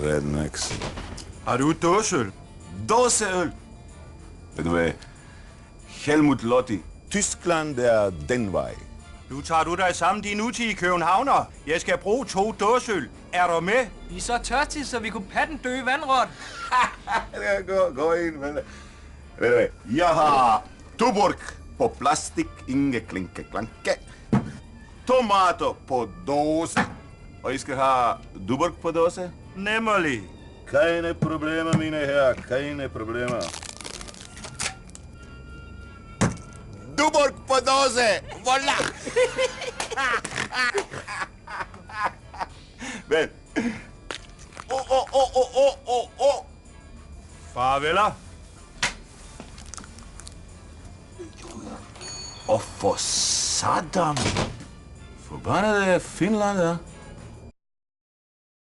rednecks. Har du dåseøl? Dåseøl! Ved du hvad? Helmut Lotti. Tyskland er den vej. Nu tager du dig sammen din nutidige københavner. Jeg skal bruge 2 dåseøl. Er du med? Vi er så tørstige, så vi kunne patte en død vandrot. Gå ind, vel. Ved du hvad? Jeg har Tuborg på plastik, inge klinke klanke. Tomater på dåse. Og I skal have Tuborg på dåse? Nemmerlig. Keine problemer, mine herrer. Keine problemer. Tuborg på dåse! Voila! Vel. Farveler. Og for Saddam. Forbandede Finland, ja.